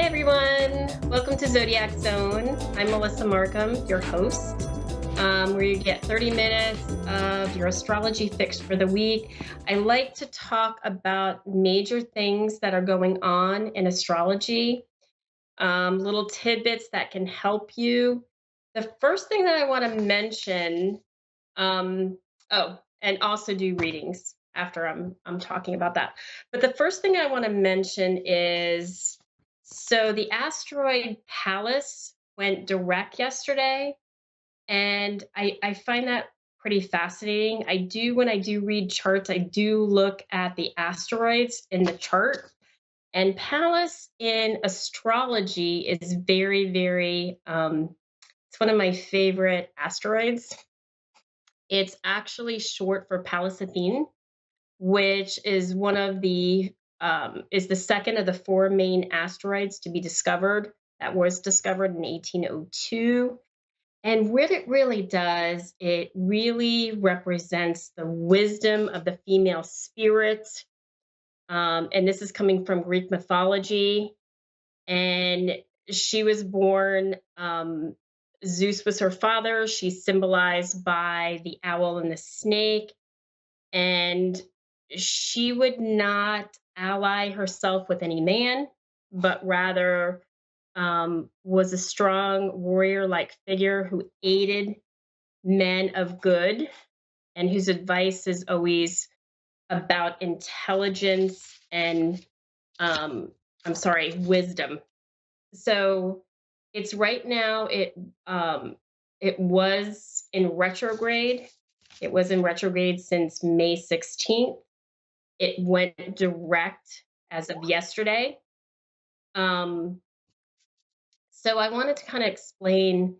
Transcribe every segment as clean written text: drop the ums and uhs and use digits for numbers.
everyone. Welcome to Zodiac Zone. I'm Melissa Marcum, your host, where you get 30 minutes of your astrology fix for the week. I like to talk about major things that are going on in astrology, little tidbits that can help you. The first thing that I want to mention, um, and also do readings after I'm talking about that. But the first thing I want to mention is the asteroid Pallas went direct yesterday, and I find that pretty fascinating. When I do read charts, I do look at the asteroids in the chart. And Pallas in astrology is very, very, it's one of my favorite asteroids. It's actually short for Pallas Athene, which is is the second of the four main asteroids to be discovered. That was discovered in 1802. And what it really does, it really represents the wisdom of the female spirit. And this is coming from Greek mythology. And she was born, Zeus was her father. She's symbolized by the owl and the snake. And she would not ally herself with any man, but rather was a strong warrior like figure who aided men of good and whose advice is always about intelligence and, wisdom. So it's right now, it was in retrograde. It was in retrograde since May 16th. It went direct as of yesterday. So I wanted to kind of explain,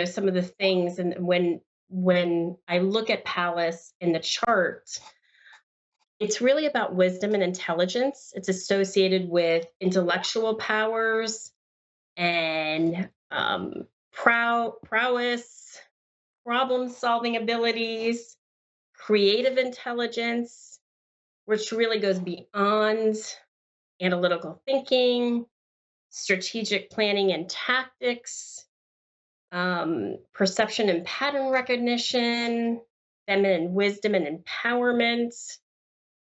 some of the things. And when I look at Pallas in the chart, it's really about wisdom and intelligence. It's associated with intellectual powers and prowess, problem-solving abilities, creative intelligence, which really goes beyond analytical thinking, strategic planning and tactics, perception and pattern recognition, feminine wisdom and empowerment,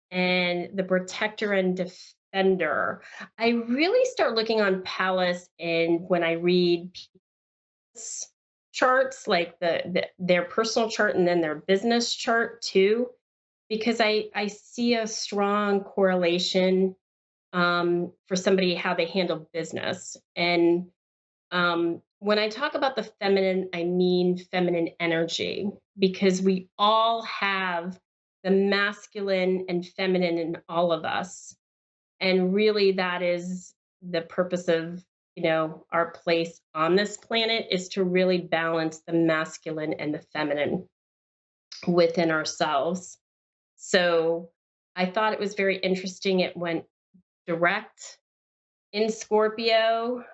and the protector and defender. I really start looking on Pallas and when I read charts, like their personal chart and then their business chart too, because I see a strong correlation for somebody how they handle business. And when I talk about the feminine, I mean feminine energy, because we all have the masculine and feminine in all of us. And really, that is the purpose of, our place on this planet, is to really balance the masculine and the feminine within ourselves. So I thought it was very interesting. It went direct in Scorpio,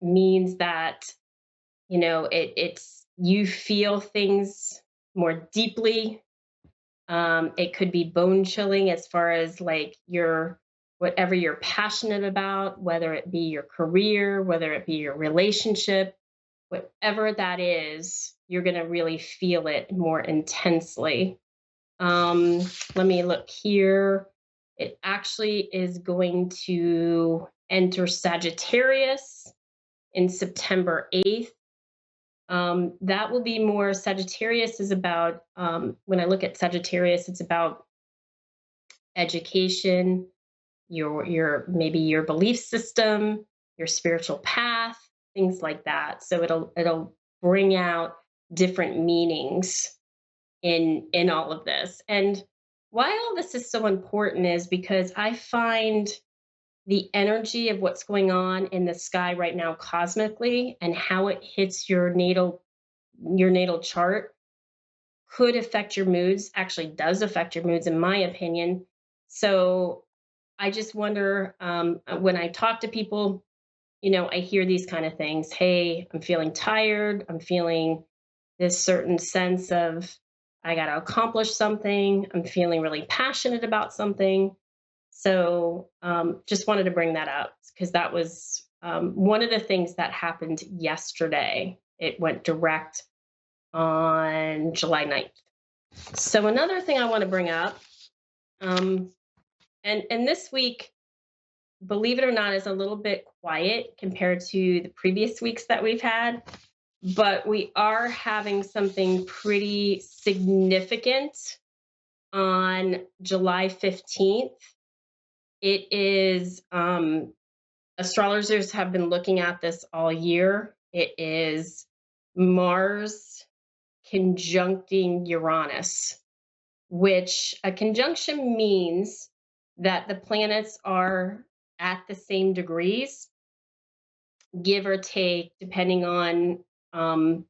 means that, it's you feel things more deeply. It could be bone chilling as far as like whatever you're passionate about, whether it be your career, whether it be your relationship, whatever that is, you're going to really feel it more intensely. Let me look here. It actually is going to enter Sagittarius in September 8th. That will be more, Sagittarius is about, when I look at Sagittarius, it's about education, your maybe your belief system, your spiritual path, things like that. So it'll bring out different meanings in all of this. And why all this is so important is because I find the energy of what's going on in the sky right now cosmically and how it hits your natal chart could affect your moods, actually does affect your moods in my opinion. So I just wonder, when I talk to people, I hear these kind of things. Hey, I'm feeling tired. I'm feeling this certain sense of I got to accomplish something. I'm feeling really passionate about something. So just wanted to bring that up because that was one of the things that happened yesterday. It went direct on July 9th. So another thing I want to bring up, um, and this week, believe it or not, is a little bit quiet compared to the previous weeks that we've had, but we are having something pretty significant on July 15th. It is, astrologers have been looking at this all year. It is Mars conjuncting Uranus, which a conjunction means that the planets are at the same degrees, give or take, depending on um,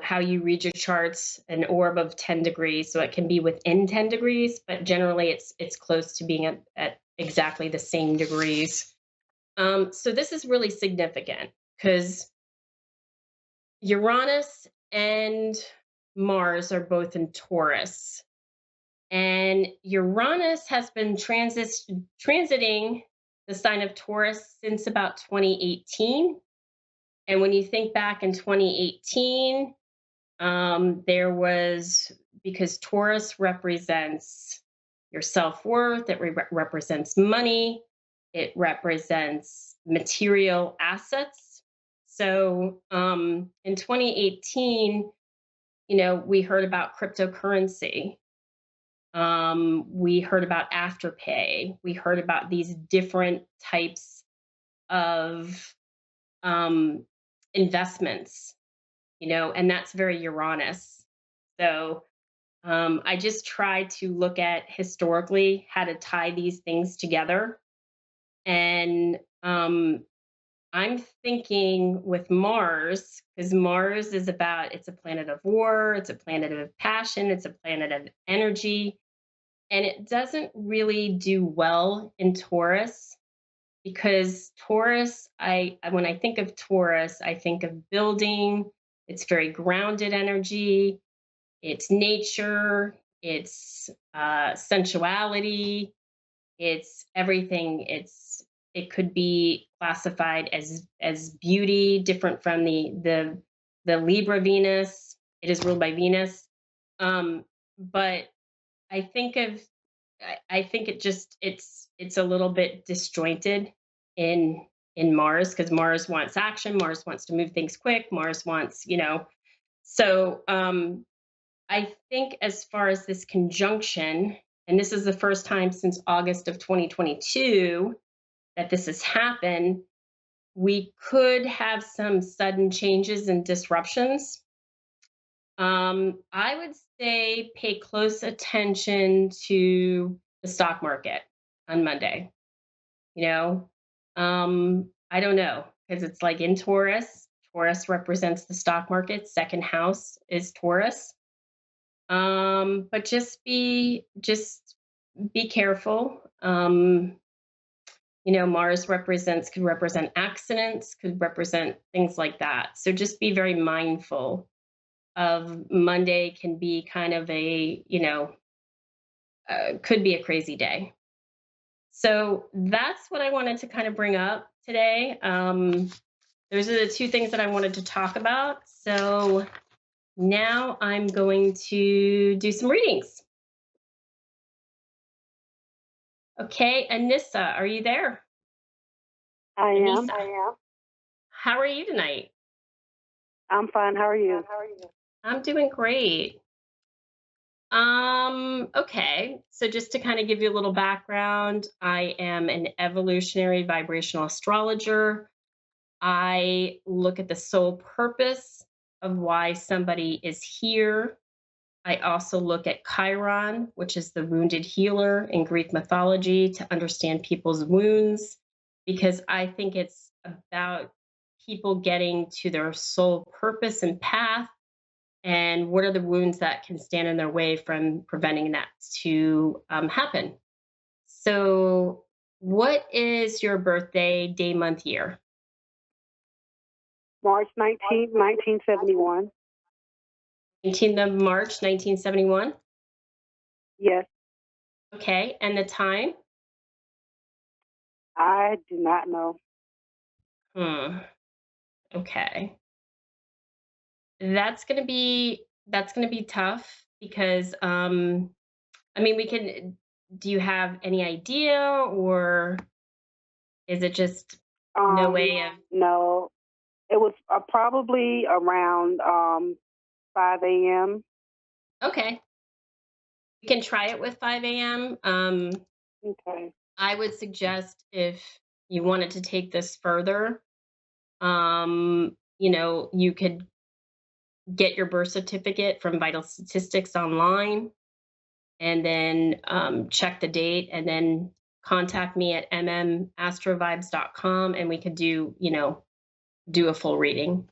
how you read your charts, an orb of 10 degrees. So it can be within 10 degrees, but generally it's close to being at exactly the same degrees. So this is really significant because Uranus and Mars are both in Taurus. And Uranus has been transiting the sign of Taurus since about 2018. And when you think back in 2018, there was, because Taurus represents your self-worth, it represents money, it represents material assets. So in 2018, we heard about cryptocurrency. We heard about afterpay. We heard about these different types of investments, and that's very Uranus. So I just try to look at historically how to tie these things together. And I'm thinking with Mars, because Mars is it's a planet of war, it's a planet of passion, it's a planet of energy. And it doesn't really do well in Taurus because Taurus, when I think of Taurus, I think of building. It's very grounded energy. It's nature. It's sensuality. It's everything. It could be classified as beauty, different from the Libra Venus. It is ruled by Venus, but I think of I think it's a little bit disjointed in Mars because Mars wants action, Mars wants to move things quick, Mars wants, so I think as far as this conjunction, and this is the first time since August of 2022 that this has happened, we could have some sudden changes and disruptions. I would say pay close attention to the stock market on Monday. I don't know because it's like in Taurus. Taurus represents the stock market. Second house is Taurus. But just be careful. Mars could represent accidents, could represent things like that. So just be very mindful of Monday can be kind of could be a crazy day. So that's what I wanted to kind of bring up today. Those are the two things that I wanted to talk about. So now I'm going to do some readings. Okay, Anissa, are you there? I am. Anissa, how are you tonight? I'm fine. How are you? I'm doing great. Okay, so just to kind of give you a little background, I am an evolutionary vibrational astrologer. I look at the sole purpose of why somebody is here. I also look at Chiron, which is the wounded healer in Greek mythology, to understand people's wounds, because I think it's about people getting to their soul purpose and path, and what are the wounds that can stand in their way from preventing that to happen. So, what is your birthday, day, month, year? March 19th, 1971. 19th of March, 1971. Yes. Okay, and the time? I do not know. Hmm. Okay. That's gonna be tough because I mean we can do you have any idea or is it just no Um, way of no, it was probably around 5 a.m. okay. We can try it with 5 a.m. Okay. I would suggest if you wanted to take this further, you could get your birth certificate from Vital Statistics online and then check the date and then contact me at mmastroVibes.com and we could do a full reading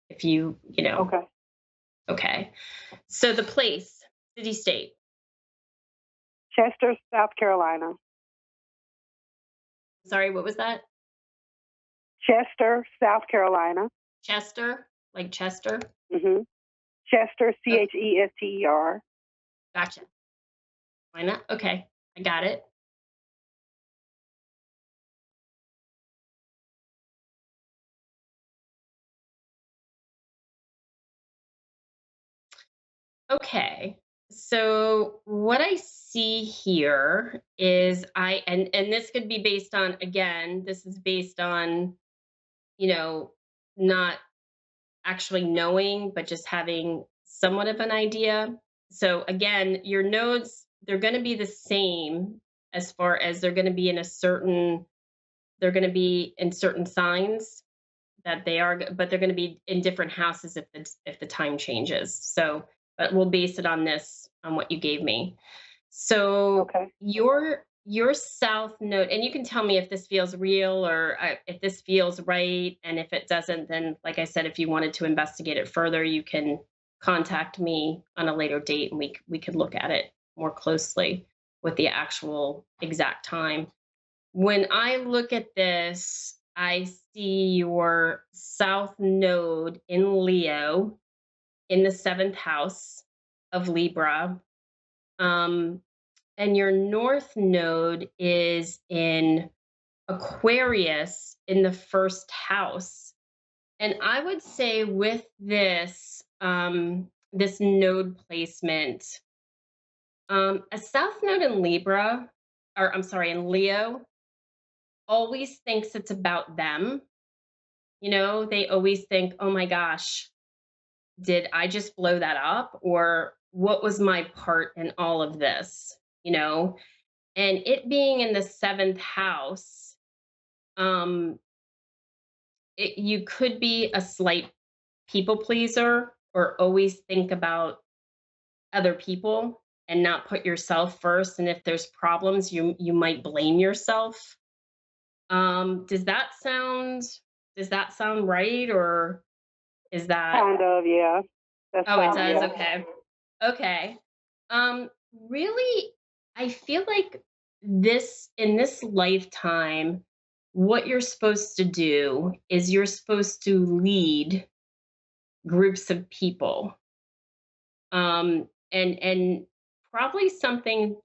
if Okay. okay. So the place, city, state. Chester, South Carolina. Sorry, what was that? Chester, South Carolina. Chester, like Chester. hmm Chester, Okay, Chester. gotcha. Why not? Okay, I got it. Okay. So what I see here is and this could be based on, again, this is based on, you know, not actually knowing, but just having somewhat of an idea. So again, your nodes, they're going to be the same as far as they're going to be in certain signs that they are, but they're going to be in different houses if the time changes. So, but we'll base it on what you gave me. So Okay. your south node, and you can tell me if this feels real or if this feels right, and if it doesn't, then like I said, if you wanted to investigate it further, you can contact me on a later date, and we could look at it more closely with the actual exact time. When I look at this, I see your south node in Leo in the seventh house of Libra. Um, and your north node is in Aquarius in the first house. And I would say with this node placement, a south node in Libra, or I'm sorry, in Leo, always thinks it's about them. They always think, oh my gosh, did I just blow that up? Or what was my part in all of this? And it being in the seventh house, um, you could be a slight people pleaser or always think about other people and not put yourself first. And if there's problems, you might blame yourself. Does that sound right, or is that? Kind of, yeah. That's Oh, it fine, does. yeah. Okay. Okay. Really, I feel like in this lifetime, what you're supposed to do is you're supposed to lead groups of people. And probably something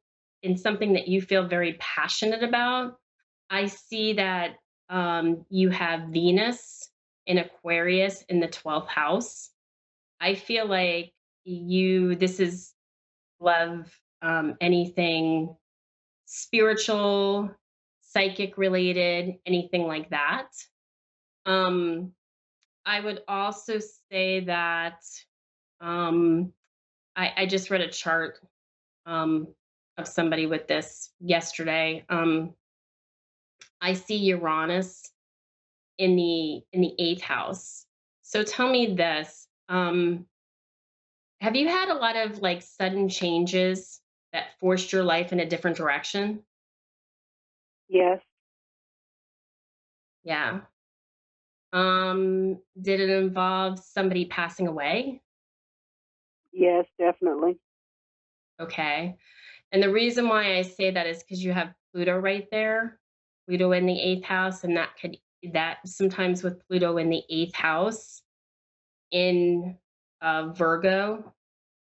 that you feel very passionate about. I see that you have Venus in Aquarius in the 12th house. I feel like this is love, anything spiritual, psychic related, anything like that. Um, I would also say that um, I just read a chart um, of somebody with this yesterday. I see Uranus in the eighth house. So tell me this: have you had a lot of like sudden changes that forced your life in a different direction? Yes. Yeah. Did it involve somebody passing away? Yes, definitely. Okay. And the reason why I say that is because you have Pluto right there, Pluto in the eighth house, and that sometimes with Pluto in the eighth house in Virgo,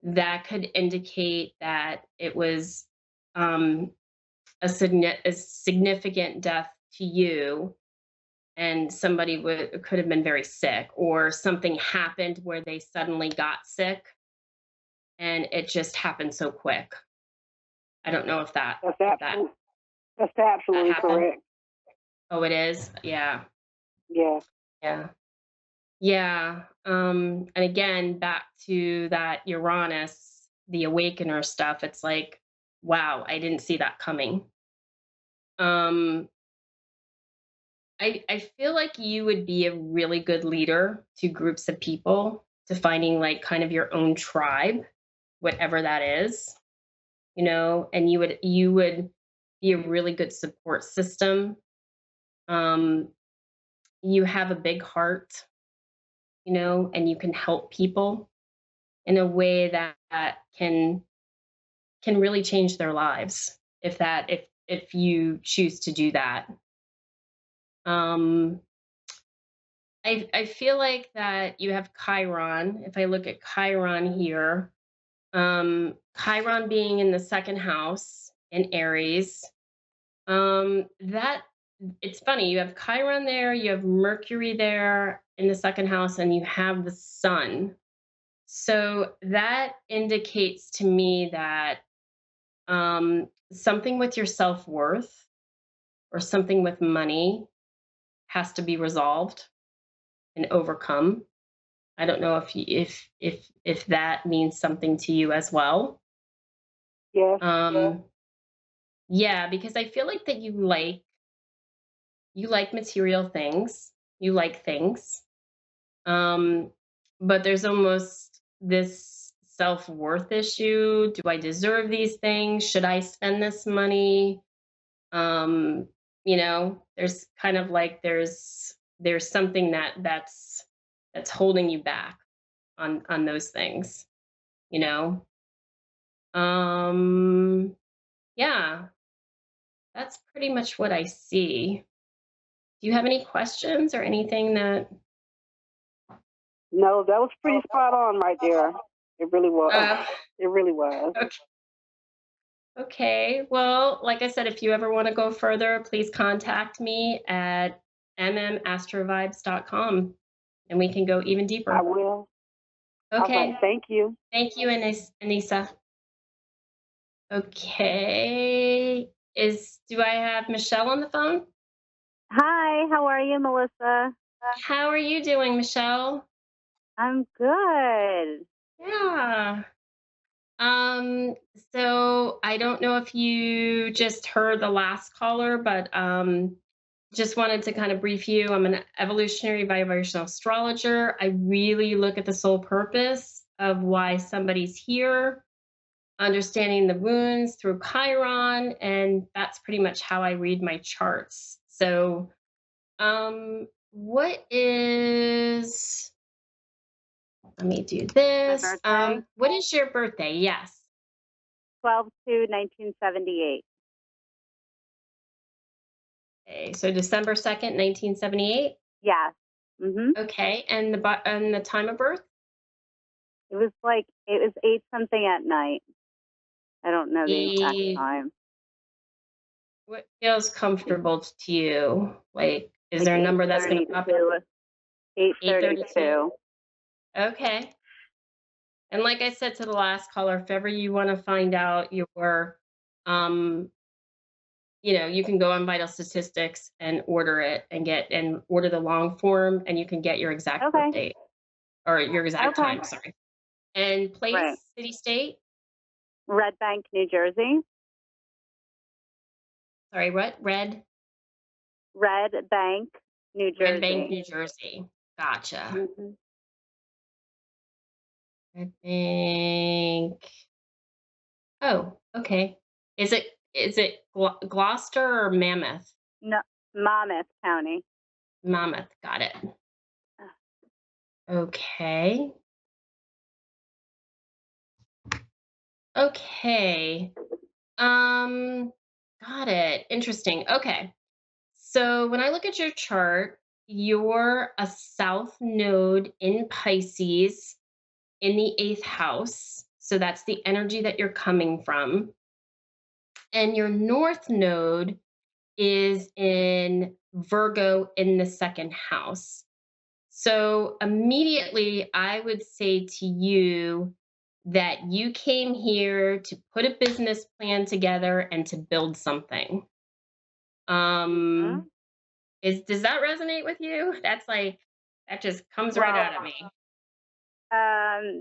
that could indicate that it was um, a significant death to you and somebody could have been very sick, or something happened where they suddenly got sick and it just happened so quick. I don't know if that That's if that absolute. That's that absolutely happened. correct. Oh, it is? Yeah. Yeah. Yeah. Yeah. And again, back to that Uranus, the awakener stuff, it's like, wow, I didn't see that coming. Um, I feel like you would be a really good leader to groups of people, to finding like kind of your own tribe, whatever that is, and you would be a really good support system. Um, you have a big heart, and you can help people in a way that can really change their lives if you choose to do that. Um, I feel like that you have Chiron. If I look at Chiron here, Chiron being in the second house in Aries, that it's funny. You have Chiron there, you have Mercury there in the second house, and you have the Sun. So that indicates to me that something with your self worth or something with money has to be resolved and overcome. I don't know if that means something to you as well. Yes. Yeah, because I feel like that you like material things, you like things, um, but there's almost this self worth issue. Do I deserve these things? Should I spend this money? There's kind of like there's something that's holding you back on those things, you know. Um, yeah, that's pretty much what I see. Do you have any questions or anything that No, that was pretty spot on right there. It really was. uh It really was. okay. Okay. Well, like I said, if you ever want to go further, please contact me at mmastroVibes.com and we can go even I deeper. will. All right. Okay. Thank you. Thank you, Anissa. Okay. Do I have Michelle on the phone? Hi, how are you, Melissa? How are you doing, Michelle? I'm good. Yeah. Um, so I don't know if you just heard the last caller, but just wanted to kind of brief you. I'm an evolutionary vibrational astrologer. I really look at the soul purpose of why somebody's here, understanding the wounds through Chiron, and that's pretty much how I read my charts. So, what is, let me do My this. birthday, What is your birthday? Yes. 12/2/1978. Okay, so December 2nd, 1978. Yes. Mhm. Okay, and the time of birth? It was 8 something at night. I don't know the exact The time. What feels comfortable to you? Like, is Like there a number that's going to pop up? 8:32. 8:32. 8:32. Okay. And like I said to the last caller, if ever you want to find out um, you can go on Vital Statistics and order the long form, and you can get your exact birth Okay. date or your exact Okay. time. Sorry. And Right. place, city, state. Red Bank, New Jersey. Sorry, what? Red Bank, New Red Bank, Jersey. New Jersey. Gotcha. Mhm. Red Bank. Oh, okay. Is it Gloucester or Mammoth? No, Monmouth County. Monmouth. Got it. Okay. Okay. Um, got it. Interesting. Okay. So when I look at your chart, you're a south node in Pisces in the eighth house. So that's the energy that you're coming from. And your north node is in Virgo in the second house. So immediately, I would say to you that you came here to put a business plan together and to build something. Mhm. Um, does that resonate with you? That's like that just comes right Well, out of me.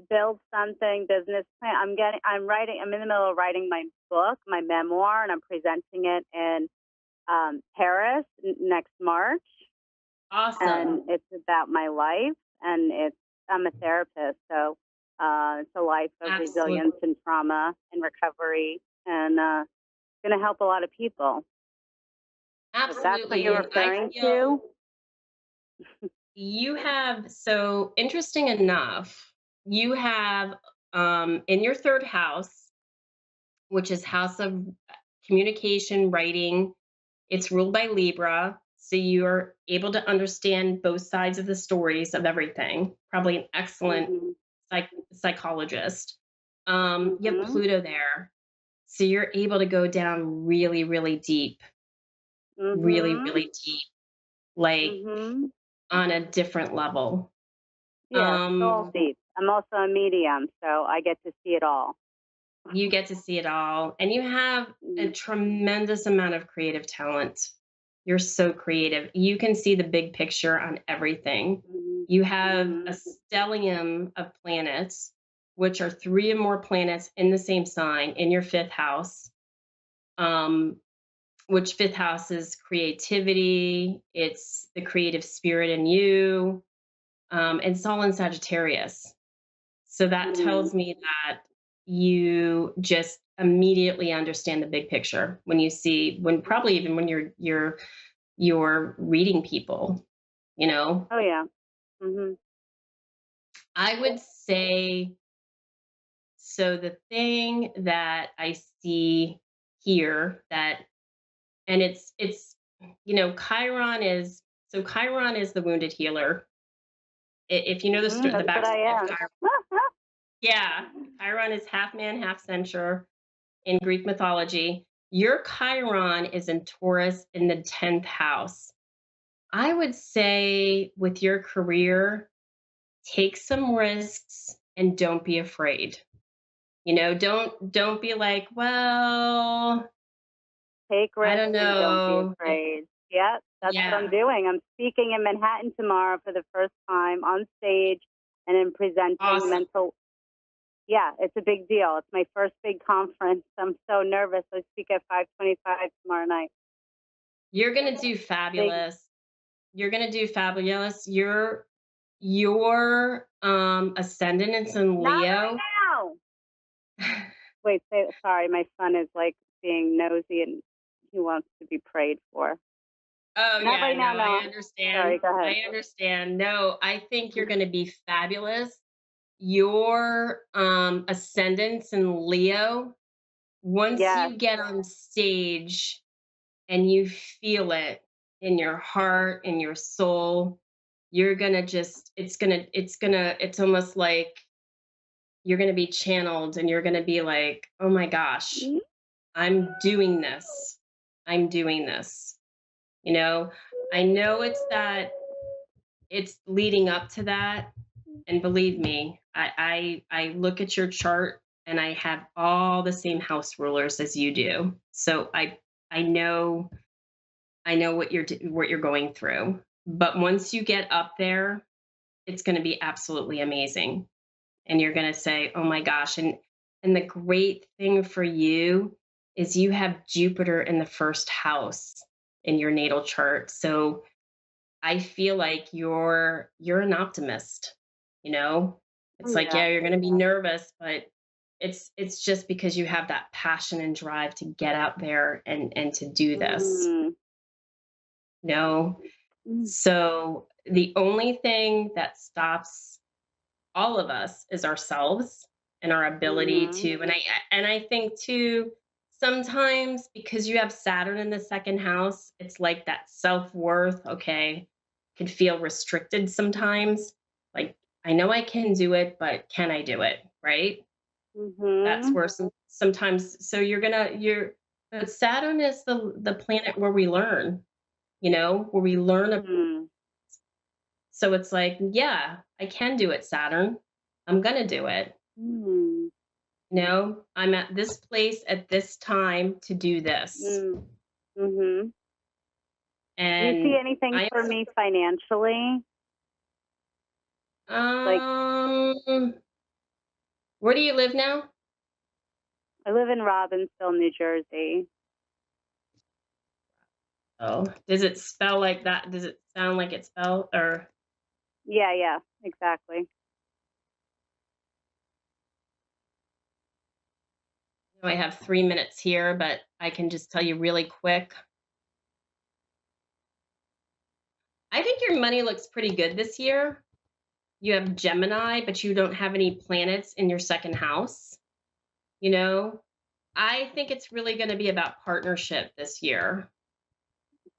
build something, business plan. I'm in the middle of writing my book, my memoir, and I'm presenting it in Paris next March. And Awesome. it's about my life, and I'm a therapist, so it's a life of Absolutely. resilience and trauma and recovery, and going to help a lot of people. If that's what Absolutely. you're And I referring feel to. you have, so interesting enough, you have in your third house, which is house of communication, writing. It's ruled by Libra. So you're able to understand both sides of the stories of everything. Probably an excellent Mhm. psychologist. You have Mhm. Pluto there. So you're able to go down really, Mhm. really deep, like Mhm. on a different level. Yeah, soul Um, deep. I'm also a medium, so I get to see it all. you get to see it all, and you have a Mhm. tremendous amount of creative talent. You're so creative. You can see the big picture on everything. Mhm. You have a Mhm. stellium of planets, which are three or more planets in the same sign in your fifth house. Um, which fifth house is creativity, it's the creative spirit in you, and it's all in Sagittarius. So that Mhm. tells me that you just immediately understand the big picture when you see, when probably even when you're reading people, you know. Oh yeah. Mhm. I would say, so the thing that I see here, that, and it's Chiron is, so Chiron is the wounded healer. If you know Mhm. the That's what I backstory of am. Chiron. Yeah, Chiron is half man, half centaur in Greek mythology. Your Chiron is in Taurus in the 10th house. I would say with your career, take some risks and don't be afraid. Don't be like, well, Take I risks don't and don't be know. afraid. Yep, that's what I'm Yeah, doing. I'm speaking in Manhattan tomorrow for the first time on stage and in presenting awesome. mental. Yeah, it's a big deal. It's my first big conference. I'm so nervous. I speak at 5:25 tomorrow night. You're gonna do Big. fabulous. You're gonna do fabulous. Your ascendant is in Not Leo. right now. Wait, sorry. My son is like being nosy and he wants to be prayed for. Oh Not yeah, right no, now, I Noah. Sorry, understand. go ahead. I understand. No, I think you're going to be fabulous. Your ascendance in Leo, once Yes. you get on stage and you feel it in your heart, in your soul, you're going to just it's almost like you're going to be channeled, and you're going to be like, "Oh my gosh, I'm doing this. I'm doing this." You know, I know it's leading up to that. And believe me, I look at your chart and I have all the same house rulers as you do. So I know what you're going through. But once you get up there, it's going to be absolutely amazing. And you're going to say, "Oh my gosh." And the great thing for you is you have Jupiter in the first house in your natal chart. So I feel like you're an optimist, you know? It's like, Yeah. yeah, you're gonna be nervous, but it's just because you have that passion and drive to get out there and to do this. Mm. No. Mm. So the only thing that stops all of us is ourselves and our ability Mhm. to, and I think too, sometimes because you have Saturn in the second house, it's like that self-worth, okay, can feel restricted sometimes. Like, I know I can do it, but can I do it? Right? That's Mhm. where sometimes, so you're But Saturn is the planet where we learn, where we learn. Mm. So it's like, yeah, I can do it, Saturn. I'm gonna do it. Mm. I'm at this place at this time to do this. Mm. Mm-hmm. Do you see And anything I for me financially? Like, where do you live now? I live in Robbinsville, New Jersey. Oh, does it spell like that? Does it sound like it's spelled or? Yeah, exactly. I have 3 minutes here, but I can just tell you really quick. I think your money looks pretty good this year. You have Gemini, but you don't have any planets in your second house. I think it's really going to be about partnership this year,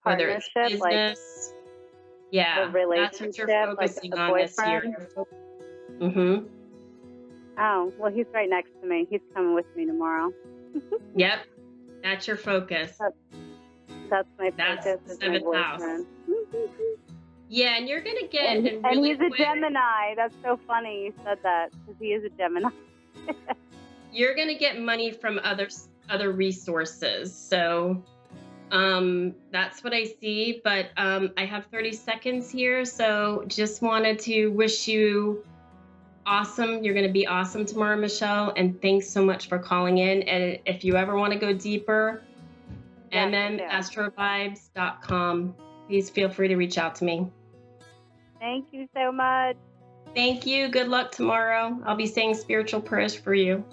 whether it's Partnership, like business. a Yeah, that's what you're relationship, like focusing a on this year. boyfriend. Mm-hmm. Oh, well, he's right next to me. He's coming with me tomorrow. Yep, that's your focus. That's my That's focus. the Is my seventh house. boyfriend. Yeah, and you're gonna get And really he's a quick, Gemini. That's so funny you said that because he is a Gemini. you're gonna get money from other resources. So that's what I see. But I have 30 seconds here, so just wanted to wish you awesome. You're gonna be awesome tomorrow, Michelle. And thanks so much for calling in. And if you ever want to go deeper, Yes, I do. mmastroVibes.com. Please feel free to reach out to me. Thank you so much. Thank you. Good luck tomorrow. I'll be saying spiritual prayers for you.